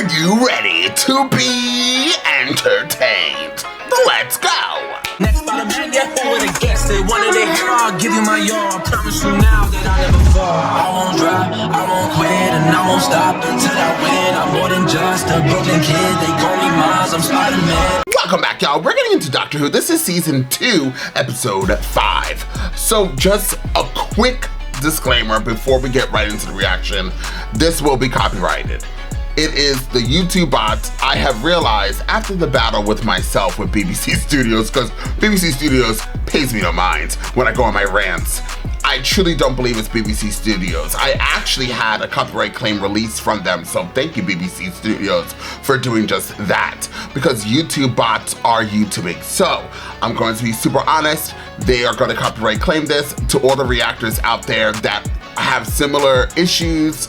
Are you ready to be entertained? Let's go! Next by the man, yeah, who would've guessed it? One of their I'll give you my all. I promise you now that I never fall. I won't drop, I won't quit, and I won't stop until I win. I'm more than just a broken kid. They call me Miles, I'm Spider-Man. Welcome back, y'all. We're getting into Doctor Who. This is season 2, episode 5. So just a quick disclaimer before we get right into the reaction. This will be copyrighted. It is the YouTube bots. I have realized after the battle with myself with BBC Studios, because BBC Studios pays me no mind when I go on my rants. I truly don't believe it's BBC Studios. I actually had a copyright claim released from them, so thank you BBC Studios for doing just that, because YouTube bots are YouTubing. So I'm going to be super honest, they are going to copyright claim this. To all the reactors out there that have similar issues,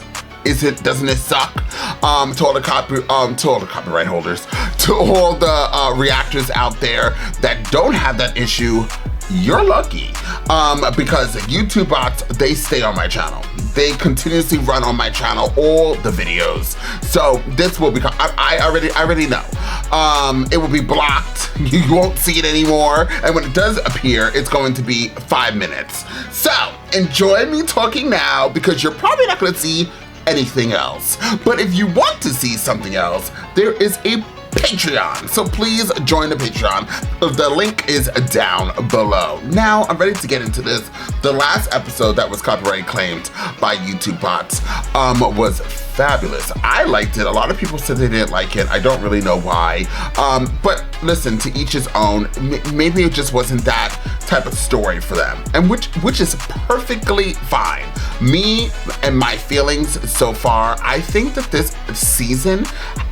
doesn't it suck? To all the copyright holders, to all the reactors out there that don't have that issue, you're lucky. Because YouTube bots, they stay on my channel. They continuously run on my channel all the videos. So this will become, I already know. It will be blocked. You won't see it anymore. And when it does appear, it's going to be 5 minutes. So enjoy me talking now, because you're probably not gonna see anything else. But if you want to see something else, there is a Patreon. So please join the Patreon. The link is down below. Now I'm ready to get into this. The last episode that was copyright claimed by YouTube bots was fabulous. I liked it. A lot of people said they didn't like it. I don't really know why. But listen, to each his own. Maybe it just wasn't that type of story for them, and which is perfectly fine. Me and my feelings so far, I think that this season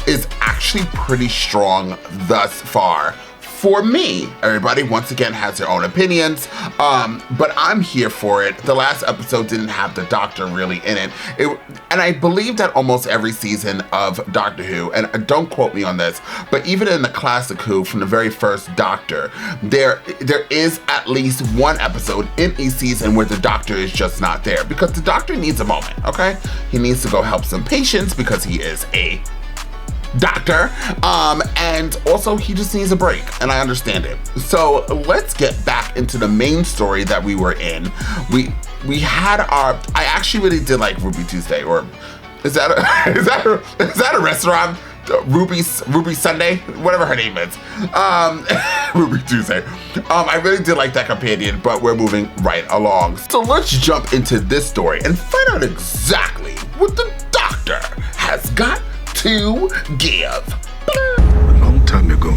is actually pretty strong thus far. For me, everybody once again has their own opinions, but I'm here for it. The last episode didn't have the Doctor really in it. And I believe that almost every season of Doctor Who, and don't quote me on this, but even in the classic Who from the very first Doctor, there is at least one episode in a season where the Doctor is just not there, because the Doctor needs a moment, okay? He needs to go help some patients because he is a doctor, and also he just needs a break, and I understand it. So let's get back into the main story that we were in. We had our, I actually really did like Ruby Tuesday, or is that a restaurant? Ruby Sunday, whatever her name is. Ruby Tuesday. I really did like that companion, but we're moving right along. So let's jump into this story and find out exactly what the Doctor has got to give. A long time ago,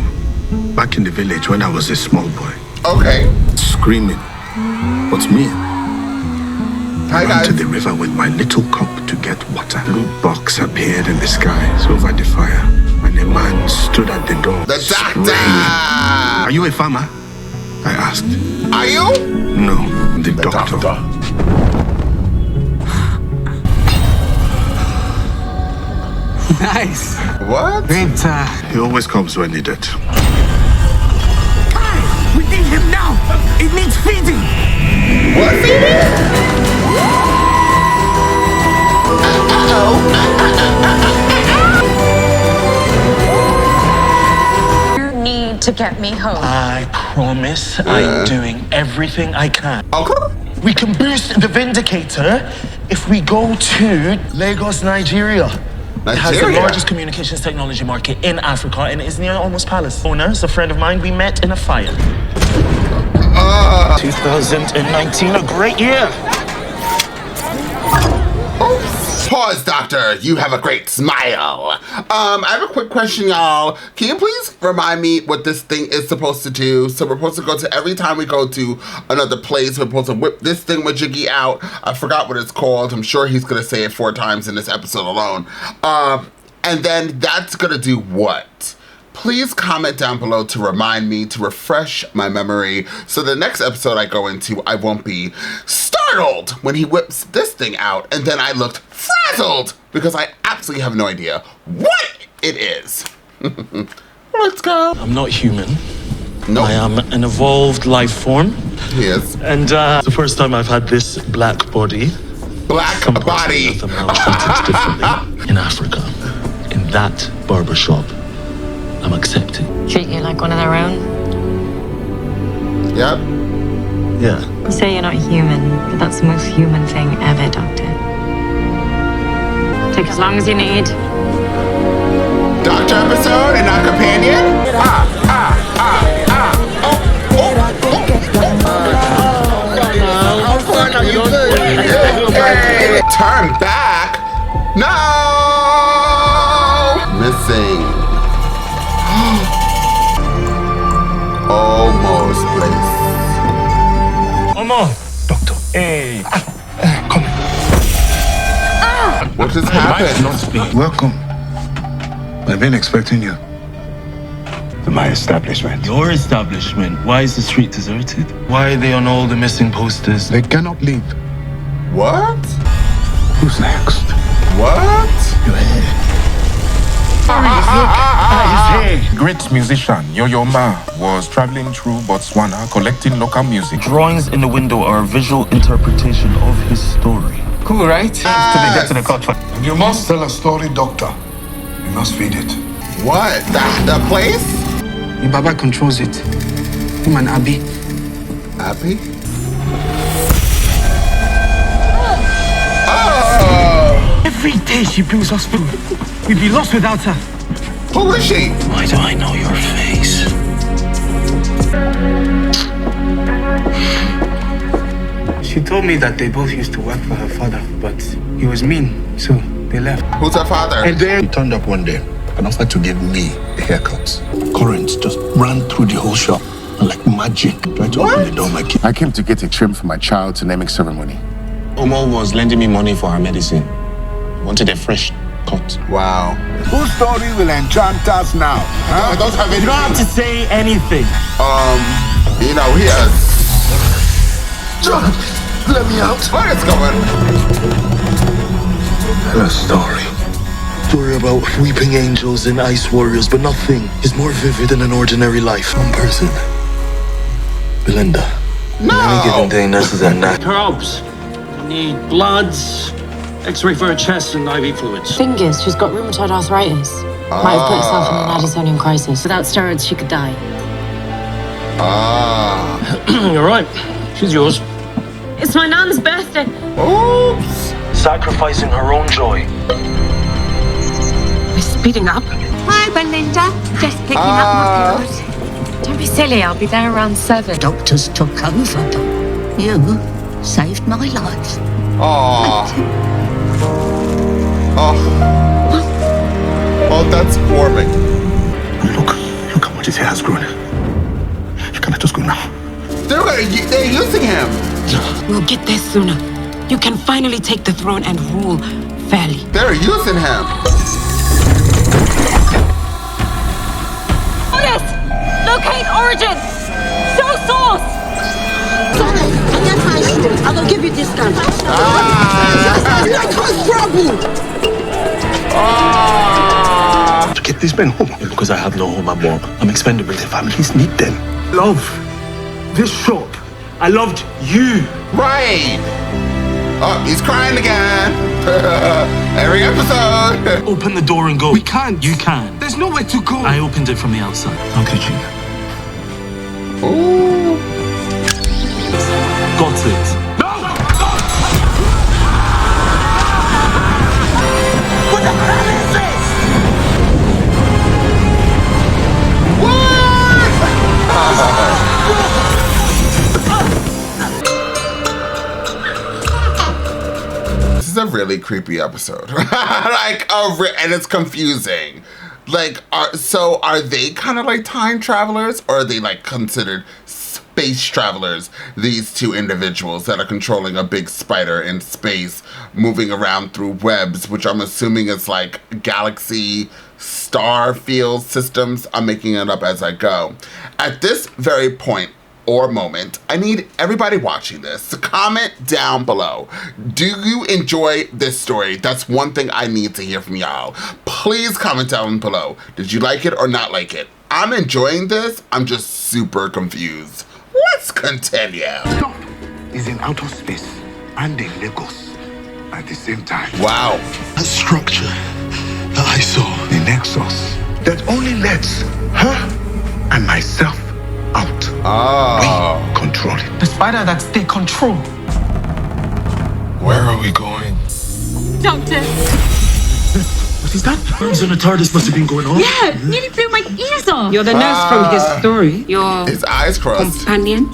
back in the village when I was a small boy. Okay. Screaming. What's me? Hi, I ran guys. to the river with my little cup to get water. Blue box appeared in the skies over the fire, and a man stood at the door. The Doctor! Screaming. Are you a farmer? I asked. Are you? No, the doctor. Nice. What? Great. He always comes when needed. We need him now. It needs feeding. What feeding? You need to get me home. I promise I'm doing everything I can. Okay. We can boost the Vindicator if we go to Lagos, Nigeria. It has the largest communications technology market in Africa, and it is near Almost Palace. Owner is a friend of mine. We met in a fire. 2019, a great year. Pause, Doctor. You have a great smile. I have a quick question, y'all. Can you please remind me what this thing is supposed to do? So we're supposed to go to, every time we go to another place, we're supposed to whip this thing with Jiggy out. I forgot what it's called. I'm sure he's gonna say it 4 times in this episode alone. And then that's gonna do what? Please comment down below to remind me, to refresh my memory, so the next episode I go into, I won't be startled when he whips this thing out, and then I looked frazzled because I absolutely have no idea what it is. Let's go. I'm not human. Nope. I am an evolved life form. Yes. And the first time I've had this black body. Black Some body. parts of them are treated differently in Africa. In in that barbershop, I'm accepting. Treat you like one of their own. Yep. Yeah. You say you're not human, but that's the most human thing ever, Doctor. Take as long as you need. Doctor episode and not companion? Turn back? No! Missing. Almost place. Doctor. Hey. Come. What just happened? Welcome. I've been expecting you. To my establishment. Your establishment? Why is the street deserted? Why are they on all the missing posters? They cannot leave. What? Who's next? What? Great musician Yo-Yo Ma was traveling through Botswana collecting local music. Drawings in the window are a visual interpretation of his story. Cool, right? Yes. Get to the cut. You must tell a story, Doctor. You must feed it. What? That place? The Baba controls it. Him and Abby. Abby? Every day she brings us food. We'd be lost without her. Who is she? Why do I know your face? She told me that they both used to work for her father, but he was mean, so they left. Who's her father? And then he turned up one day and offered to give me a haircut. Currents just ran through the whole shop. And like magic, tried to open the door. My kid. I came to get a trim for my child's naming ceremony. Omo was lending me money for her medicine. Wanted a fresh cut. Wow. Whose story will enchant us now? I don't have any. You don't have to say anything. You know, he has. John, let me out. What is going? Tell a story. Story about weeping angels and ice warriors, but nothing is more vivid than an ordinary life. One person. Belinda. No. Any given day, nurses and that. Herbs. Need bloods, X-ray for her chest, and IV fluids. Fingers, she's got rheumatoid arthritis. Might have put herself in an Addisonian crisis. Without steroids, she could die. You're right. She's yours. It's my nan's birthday. Oops. Sacrificing her own joy. We're speeding up. Hi, Belinda. Just picking up my pills. Don't be silly, I'll be there around 7. Doctors took over. You saved my life. Aww. Oh, that's warming. Look how much his hair has grown. You cannot just go now. They're using him. We'll get there sooner. You can finally take the throne and rule fairly. They're using him. Otis! Locate origin! Show source! Sorry, I can't find it. I will give you discount. To get these men home. Because I have no home, I'm expendable. The families need them. Love this shop. I loved you. Right. Oh, he's crying again. Every episode. Open the door and go. We can't. You can. There's nowhere to go. I opened it from the outside. Okay, Gina. Ooh. Got it. This is a really creepy episode. And it's confusing. Are they kind of like time travelers, or are they like considered space travelers? These two individuals that are controlling a big spider in space, moving around through webs, which I'm assuming is like galaxy star field systems. I'm making it up as I go. At this very point or moment, I need everybody watching this to comment down below. Do you enjoy this story? That's one thing I need to hear from y'all. Please comment down below. Did you like it or not like it? I'm enjoying this. I'm just super confused. Let's continue. Stop is in outer space and in Lagos at the same time. Wow. That structure that I saw in nexus that only lets her and myself out. We control it. The spider that's their control. Where are we going? Doctor. What is that? Burns on the TARDIS must have been going on. Yeah, nearly blew my ears off. You're the nurse from his story. Your his eyes crossed. Companion?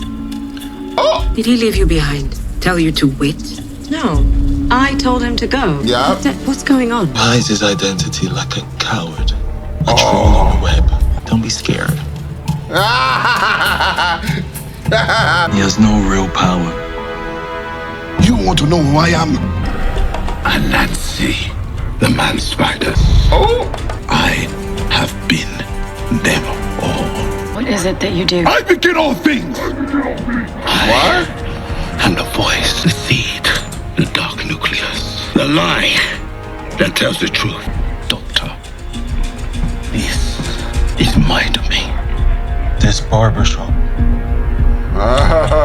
Oh! Did he leave you behind? Tell you to wait? No. I told him to go. Yeah. What's going on? Hides his identity like a coward. A troll on the web. Don't be scared. He has no real power. You want to know who I am? Anansi, the man spiders. Oh! I have been them all. What is it that you do? I begin all things. What? I'm the voice, the seed, the dark nucleus, the lie that tells the truth. Doctor, this is my domain. This barbershop.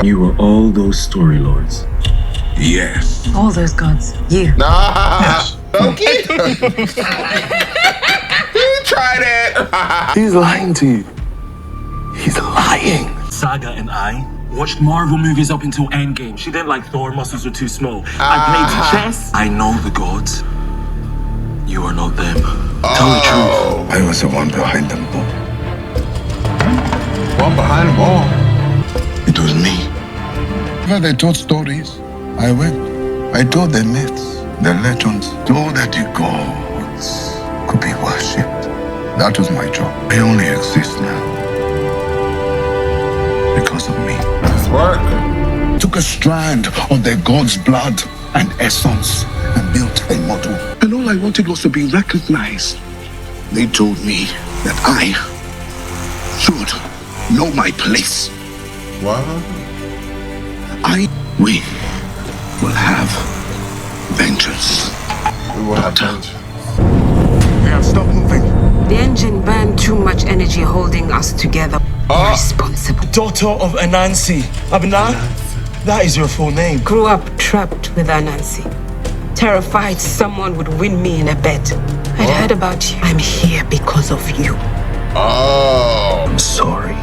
You were all those story lords. Yes. All those gods. You. Yes. Okay. You tried it. He's lying to you. He's lying. Saga and I watched Marvel movies up until Endgame. She didn't like Thor, muscles were too small. I played chess. I know the gods. You are not them. Tell the truth. I was the one behind them all. One behind them all. It was me. When they told stories, I went. I told them myths, the legends, so that the gods could be worshipped. That was my job. I only exist now because of me. Nice work. Took a strand of their god's blood and essence and built a model. And all I wanted was to be recognized. They told me that I should know my place. What? We will have vengeance. We will have vengeance. Yeah, stop moving. The engine burned too much energy holding us together. Irresponsible. Daughter of Anansi. Abna? That is your full name. Grew up trapped with Anansi. Terrified someone would win me in a bet. I'd heard about you. I'm here because of you. Oh. I'm sorry.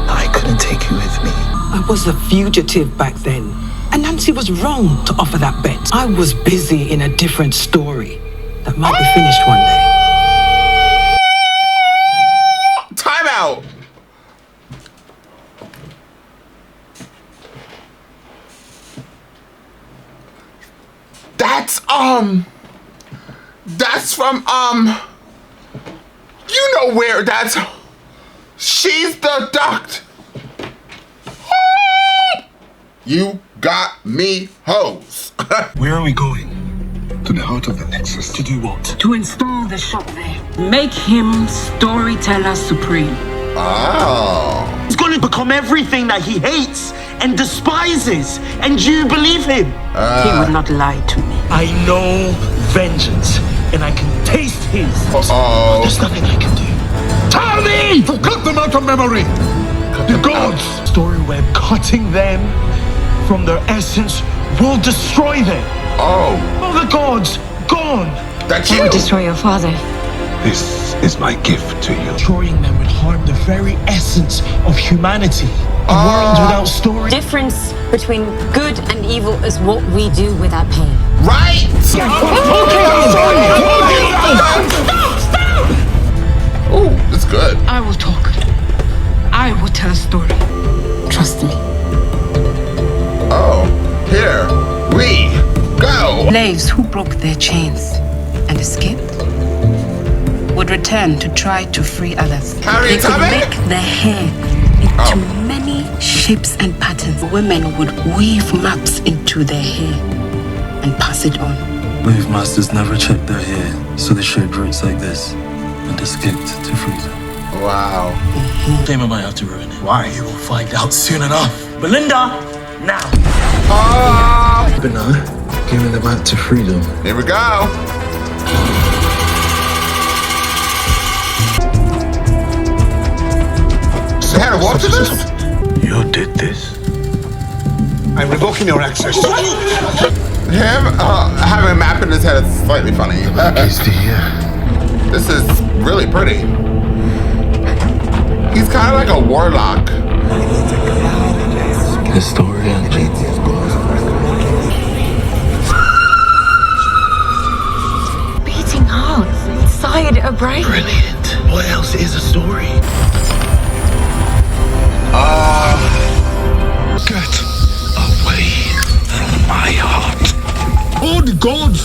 I couldn't take you with me. I was a fugitive back then. And Nancy was wrong to offer that bet. I was busy in a different story that might be finished one day. Time out. That's from, you know where that's, she's the doctor. You got me, hoes. Where are we going? To the heart of the Nexus. To do what? To install the shop there. Make him storyteller supreme. Oh. He's gonna become everything that he hates and despises, and you believe him. He would not lie to me. I know vengeance, and I can taste his. There's nothing I can do. Tell me to cut them out of memory. The gods. Story web cutting them from their essence will destroy them. Oh. All the gods gone. That's you. Will destroy your father. This is my gift to you. Destroying them would harm the very essence of humanity. A world without story. Difference between good and evil is what we do with our pain. Right. Stop! Oh, that's good. I will talk. I will tell a story. Trust me. Oh, here we go. Slaves who broke their chains and escaped would return to try to free others. They could make their hair into many shapes and patterns. Women would weave maps into their hair and pass it on. Slave masters never checked their hair, so they shared roots like this and escaped to freedom. Wow. Shame I might have to ruin it. Why? You will find out soon enough. Belinda, now. Bernard, give me the map to freedom. Here we go. They had to walk to this? You did this. I'm revoking your access. Him having a map in his head is slightly funny. Is the This is really pretty. He's kind of like a warlock. The story engine. Beating heart inside a brain. Brilliant. What else is a story? Get away from my heart. All the gods,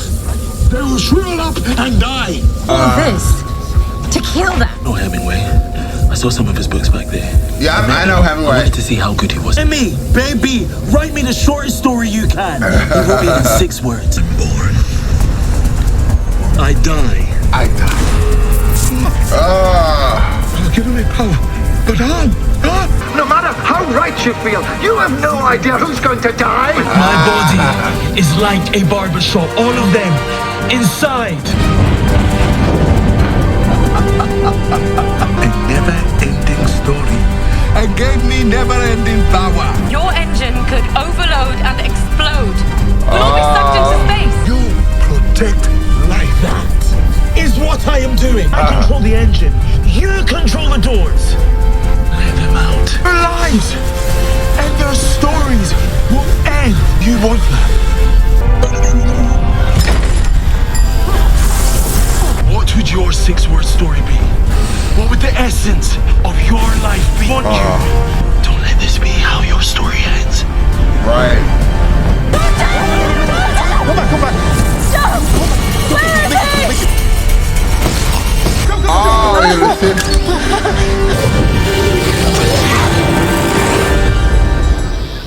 they will shrivel up and die. All this to kill them. Oh, Hemingway. I saw some of his books back there. Yeah, I know Hemingway. I wanted to see how good he was. Emmy, baby, write me the shortest story you can. It won't be in 6 words. I'm born. I die. You've given me power, but how? No matter how right you feel, you have no idea who's going to die. My body is like a barbershop. All of them inside. A never-ending story. And gave me never-ending power. Your engine could overload and explode. We'll all be sucked into space. You protect life. That is what I am doing. I control the engine. You control the doors. Let them out. Their lives and their stories will end. You want that? What would your 6-word story be? What would the essence of your life be? Want you. Don't let this be how your story ends. Right. Come back. Stop! Where is he?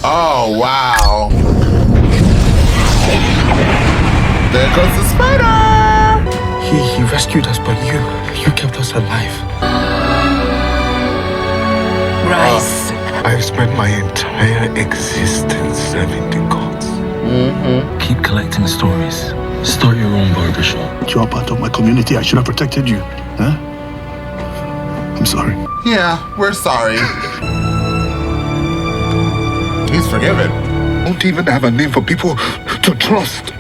Oh, wow. There goes the spider. He rescued us, but you kept us alive. Rise. I've spent my entire existence serving the gods. Keep collecting stories. Start your own barbershop. You're part of my community. I should have protected you. Huh? I'm sorry. Yeah, we're sorry. He's forgiven. Don't even have a name for people to trust.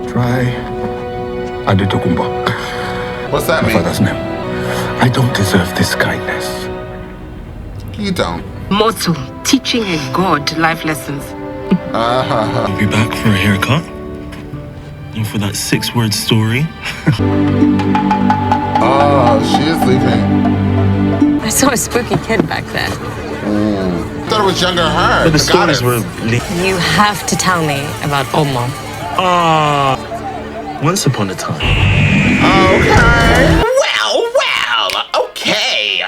Try Adetokumba. What's that My mean? father's name. I don't deserve this kindness. You don't. Mortal, teaching a god life lessons. I'll be back for a haircut. And for that 6-word story. Oh, she is leaving. I saw a spooky kid back there. I thought it was younger her. But the stories were... You have to tell me about Oma. Once upon a time. Okay.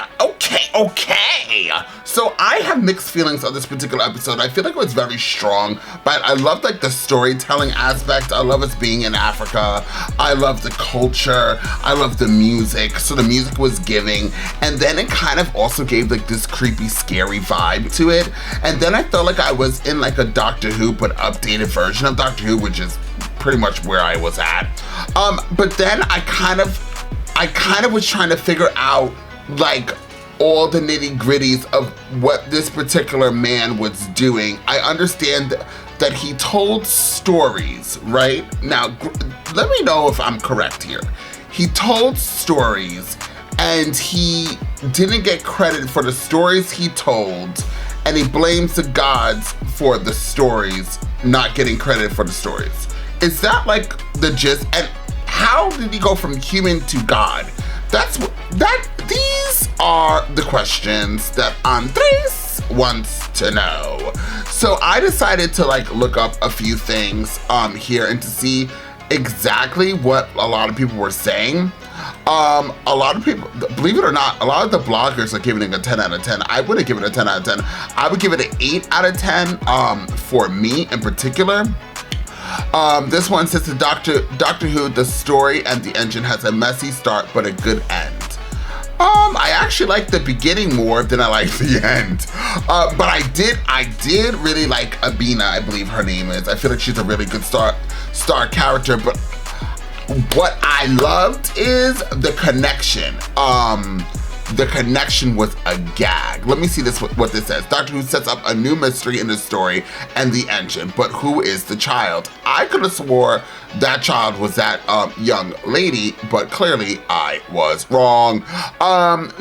Okay. So I have mixed feelings on this particular episode. I feel like it was very strong, but I love like the storytelling aspect. I love us being in Africa. I love the culture. I love the music. So the music was giving. And then it kind of also gave like this creepy, scary vibe to it. And then I felt like I was in like a Doctor Who, but updated version of Doctor Who, which is pretty much where I was at. But then I kind of was trying to figure out like all the nitty gritties of what this particular man was doing. I understand that he told stories, right? Now, let me know if I'm correct here. He told stories and he didn't get credit for the stories he told, and he blames the gods for the stories, not getting credit for the stories. Is that like the gist? And how did he go from human to God? These are the questions that Andres wants to know. So I decided to like look up a few things here and to see exactly what a lot of people were saying. A lot of people, believe it or not, a lot of the bloggers are giving it a 10 out of 10. I wouldn't give it a 10 out of 10. I would give it an 8 out of 10 for me in particular. This one says the Doctor Who, the story and the engine has a messy start but a good end. I actually like the beginning more than I like the end. But I did really like Abina, I believe her name is. I feel like she's a really good star character, but what I loved is the connection. the connection was a gag. Let me see what this says. Doctor Who sets up a new mystery in the story and the engine, but who is the child? I could have swore that child was that young lady, but clearly I was wrong.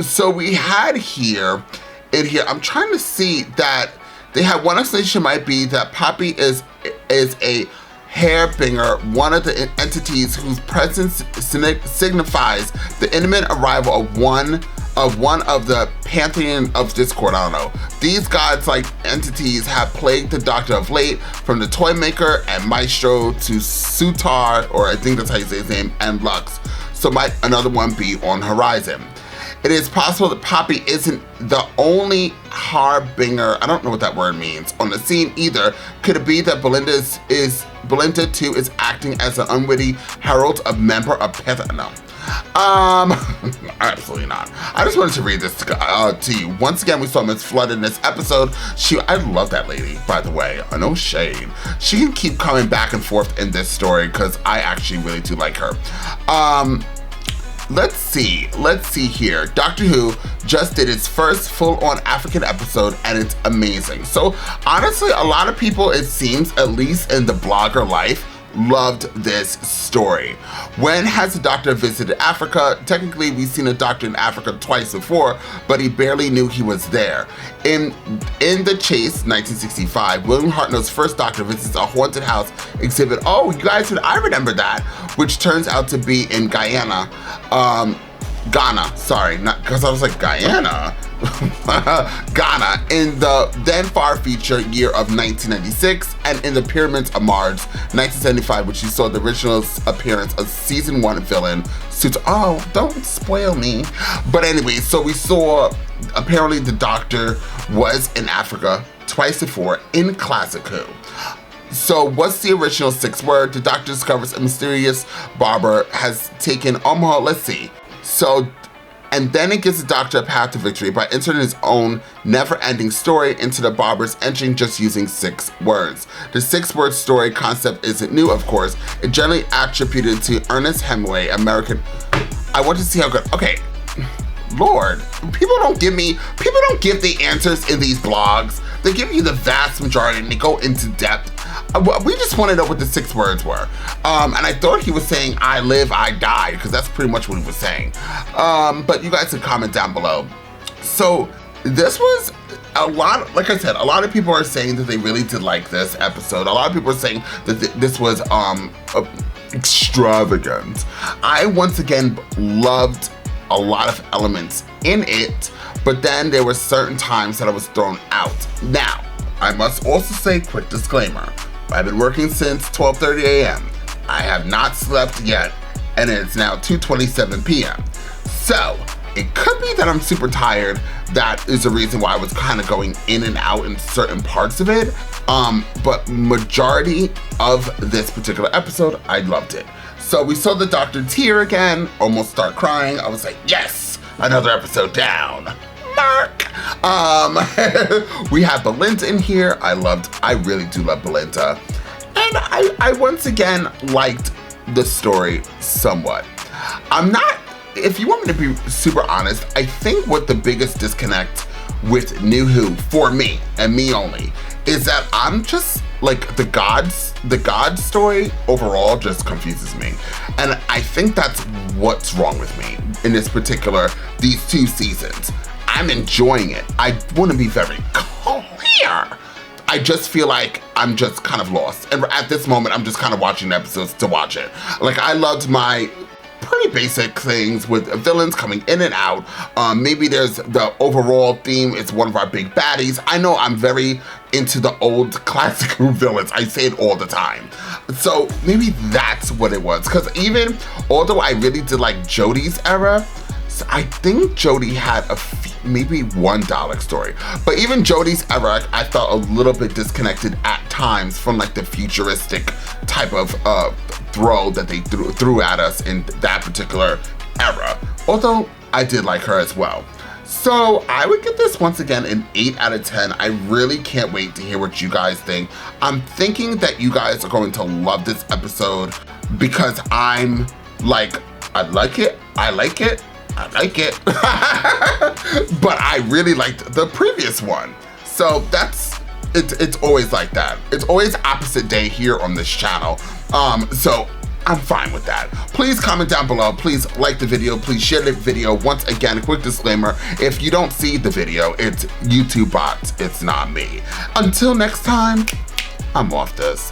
So we had here, I'm trying to see that they had one explanation might be that Poppy is a hairbringer, one of the entities whose presence signifies the imminent arrival of one of the pantheon of discord. I don't know. These gods-like entities have plagued the Doctor of late, from the toy maker and maestro to Sutar, or I think that's how you say his name, and Lux. So might another one be on horizon. It is possible that Poppy isn't the only harbinger, I don't know what that word means, on the scene either. Could it be that Belinda too is acting as an unwitting herald, a member of Pith? No. Absolutely not. I just wanted to read this to you. Once again, we saw Miss Flood in this episode. I love that lady, by the way. No shade. She can keep coming back and forth in this story because I actually really do like her. Let's see here. Doctor Who just did its first full-on African episode, and it's amazing. So honestly, a lot of people, it seems, at least in the blogger life, loved this story. When has the Doctor visited Africa? Technically, we've seen a Doctor in Africa twice before, but he barely knew he was there. In The Chase, 1965, William Hartnell's first Doctor visits a haunted house exhibit. Oh, you guys, I remember that, which turns out to be in Ghana, sorry, not because I was like Guyana. Ghana, in the then far-feature year of 1996, and in the Pyramids of Mars, 1975, which you saw the original appearance of season 1 villain Suits. Oh, don't spoil me. But anyway, so we saw apparently the Doctor was in Africa twice before in Classic Who. So what's the original 6th word? The Doctor discovers a mysterious barber has taken Omaha. Let's see. So, and then it gives the Doctor a path to victory by inserting his own never-ending story into the barber's engine, just using 6 words. The 6-word story concept isn't new, of course. It's generally attributed to Ernest Hemingway, American. I want to see how good. Okay, Lord, people don't give the answers in these blogs. They give you the vast majority and they go into depth. We just want to know what the 6 words were. And I thought he was saying, I live, I die, because that's pretty much what he was saying. But you guys can comment down below. So this was a lot, like I said, a lot of people are saying that they really did like this episode. A lot of people are saying that this was extravagant. I, once again, loved a lot of elements in it, but then there were certain times that I was thrown out. Now, I must also say, quick disclaimer, I've been working since 12:30 a.m. I have not slept yet, and it's now 2:27 p.m. So, it could be that I'm super tired. That is the reason why I was kind of going in and out in certain parts of it. But majority of this particular episode, I loved it. So we saw the Doctor tear again, almost start crying. I was like, yes, another episode down. Mark. We have Belinda in here. I really do love Belinda. And I once again liked the story somewhat. If you want me to be super honest, I think what the biggest disconnect with New Who, for me, and me only, is that I'm just, like, the God story overall just confuses me. And I think that's what's wrong with me in these 2 seasons. I'm enjoying it. I want to be very clear. I just feel like I'm just kind of lost. And at this moment, I'm just kind of watching episodes to watch it. Like, I loved my pretty basic things with villains coming in and out. Maybe there's the overall theme. It's one of our big baddies. I know I'm very into the old Classic Who villains. I say it all the time. So maybe that's what it was. Because even, although I really did like Jodie's era, I think Jodie had maybe one Dalek story. But even Jodie's era, I felt a little bit disconnected at times from like the futuristic type of throw that they threw at us in that particular era. Although I did like her as well. So I would give this once again an 8 out of 10. I really can't wait to hear what you guys think. I'm thinking that you guys are going to love this episode because I'm like, I like it. I like it. But I really liked the previous one. So it's always like that. It's always opposite day here on this channel. So I'm fine with that. Please comment down below. Please like the video. Please share the video. Once again, a quick disclaimer. If you don't see the video, it's YouTube bots. It's not me. Until next time, I'm off this.